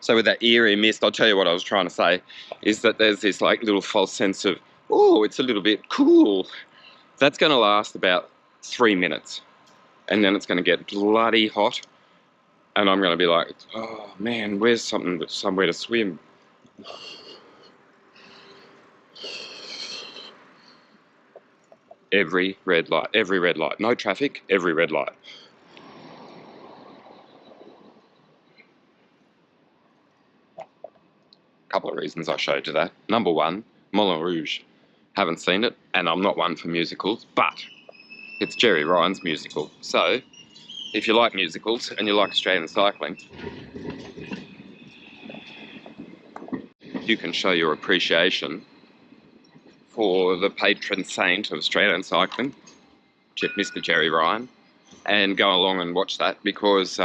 So with that eerie mist, I'll tell you what I was trying to say, is that there's this like little false sense of, oh, it's a little bit cool. That's going to last about 3 minutes. And then it's going to get bloody hot. And I'm going to be like, oh man, where's somewhere to swim? Every red light. No traffic, every red light. Couple of reasons I showed you that. Number one, Moulin Rouge. Haven't seen it, and I'm not one for musicals, but it's Jerry Ryan's musical. So, if you like musicals and you like Australian cycling, you can show your appreciation for the patron saint of Australian cycling, Mr. Jerry Ryan, and go along and watch that, because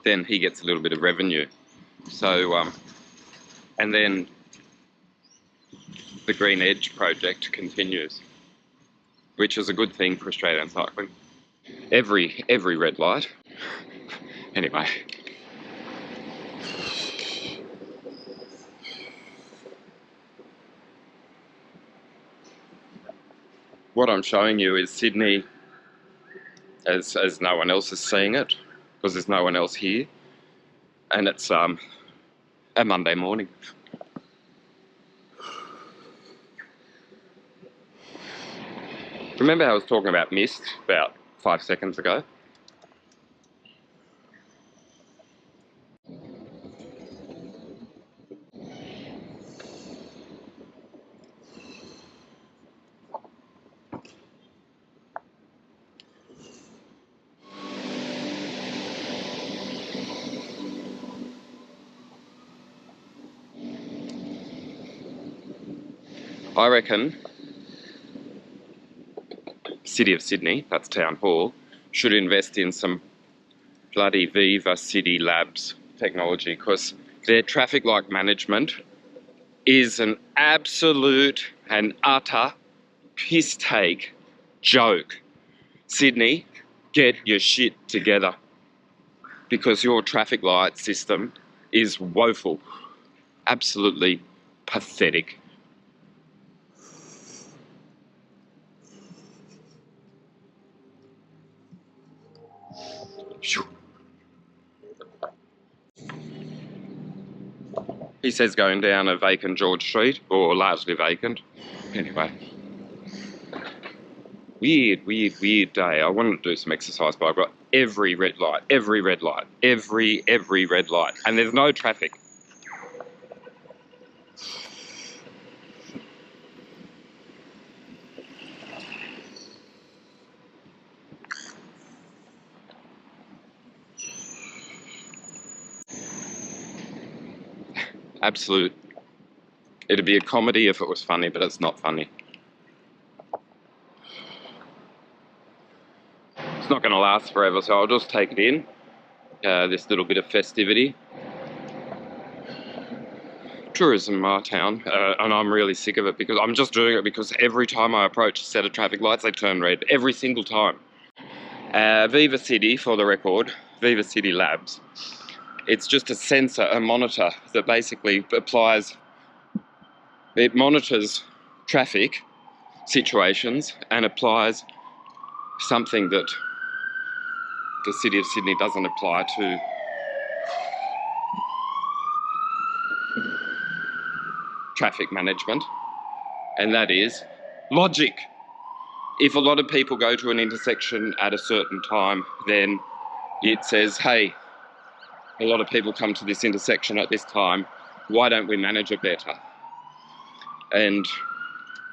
then he gets a little bit of revenue. So, and then the Green Edge project continues, which is a good thing for Australian cycling. Every red light. Anyway. What I'm showing you is Sydney as no one else is seeing it, because there's no one else here. And it's a Monday morning. Remember how I was talking about mist about 5 seconds ago? I reckon City of Sydney, that's Town Hall, should invest in some bloody VivaCity Labs technology, because their traffic light management is an absolute and utter piss take joke. Sydney, get your shit together, because your traffic light system is woeful. Absolutely pathetic. He says going down a vacant George Street, or largely vacant. Anyway. Weird day. I wanted to do some exercise, but I've got every red light. Every red light. And there's no traffic. Absolute. It'd be a comedy if it was funny, but it's not funny. It's not going to last forever, so I'll just take it in. This little bit of festivity. Tourism in my town, and I'm really sick of it, because I'm just doing it because every time I approach a set of traffic lights, they turn red. Every single time. VivaCity, for the record, VivaCity Labs. It's just a sensor, a monitor that basically it monitors traffic situations and applies something that the City of Sydney doesn't apply to. Traffic management, and that is logic. If a lot of people go to an intersection at a certain time, then it says, hey, a lot of people come to this intersection at this time, why don't we manage it better? And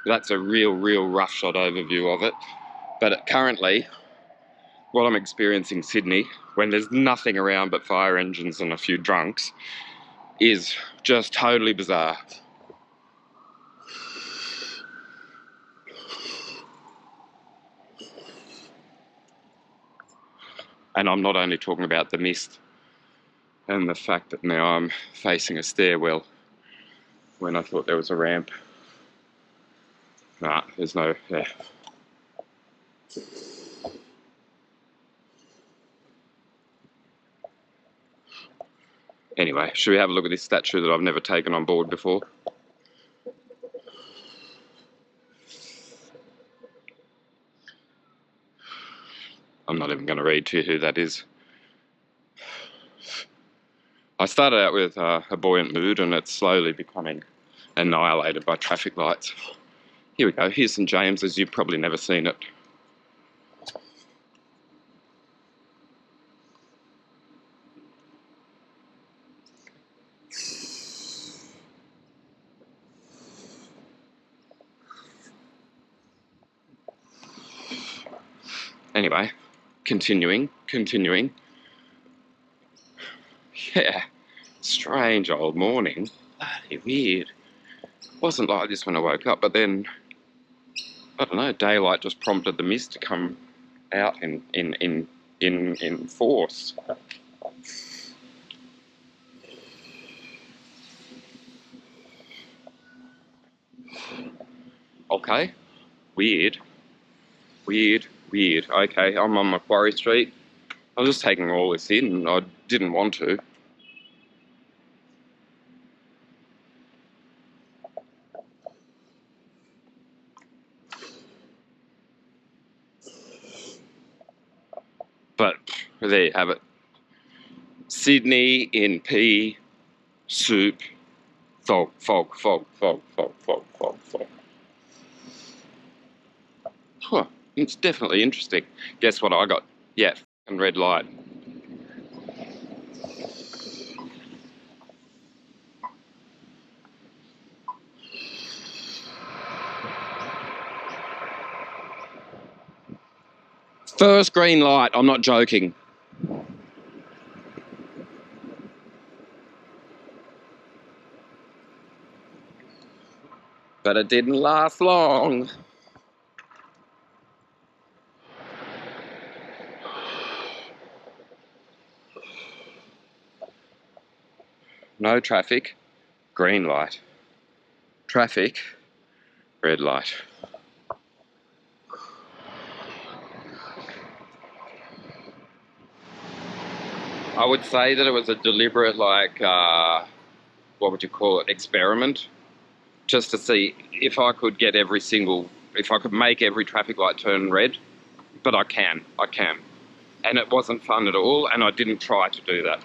that's a real roughshod overview of it. But currently, what I'm experiencing in Sydney, when there's nothing around but fire engines and a few drunks, is just totally bizarre. And I'm not only talking about the mist and the fact that now I'm facing a stairwell when I thought there was a ramp. Nah, there's no, yeah. Anyway, should we have a look at this statue that I've never taken on board before? I'm not even going to read to you who that is. I started out with a buoyant mood and it's slowly becoming annihilated by traffic lights. Here we go, here's St James's, you've probably never seen it. Anyway, continuing. Yeah, strange old morning. Bloody weird. Wasn't like this when I woke up, but then, I don't know, daylight just prompted the mist to come out in force. Okay, weird. Okay, I'm on Macquarie Street. I'm just taking all this in. I didn't want to. But there you have it. Sydney in pea soup. Fog. Huh, it's definitely interesting. Guess what I got? Yeah, f***ing red light. First green light, I'm not joking. But it didn't last long. No traffic, green light. Traffic, red light. I would say that it was a deliberate, like, what would you call it, experiment, just to see if I could get if I could make every traffic light turn red, but I can. And it wasn't fun at all, and I didn't try to do that.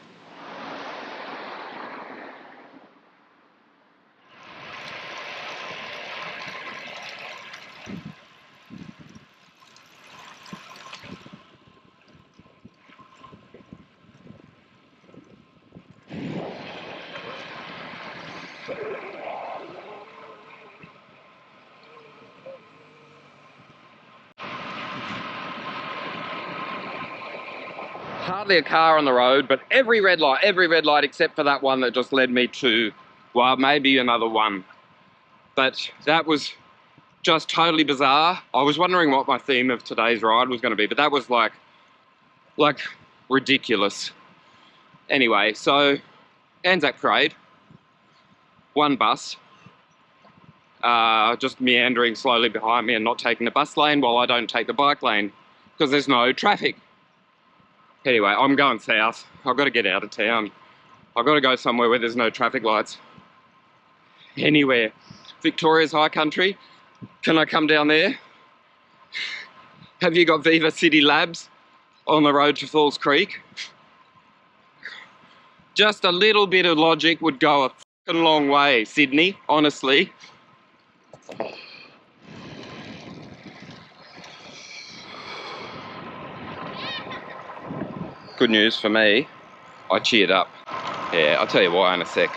Hardly a car on the road, but every red light except for that one that just led me to, well, maybe another one. But that was just totally bizarre. I was wondering what my theme of today's ride was going to be, but that was like ridiculous. Anyway, so Anzac Parade, one bus, just meandering slowly behind me and not taking the bus lane while I don't take the bike lane because there's no traffic. Anyway, I'm going south. I've got to get out of town. I've got to go somewhere where there's no traffic lights. Anywhere. Victoria's high country. Can I come down there? Have you got VivaCity Labs on the road to Falls Creek? Just a little bit of logic would go a fucking long way, Sydney, honestly. Good news for me, I cheered up. Yeah, I'll tell you why in a sec.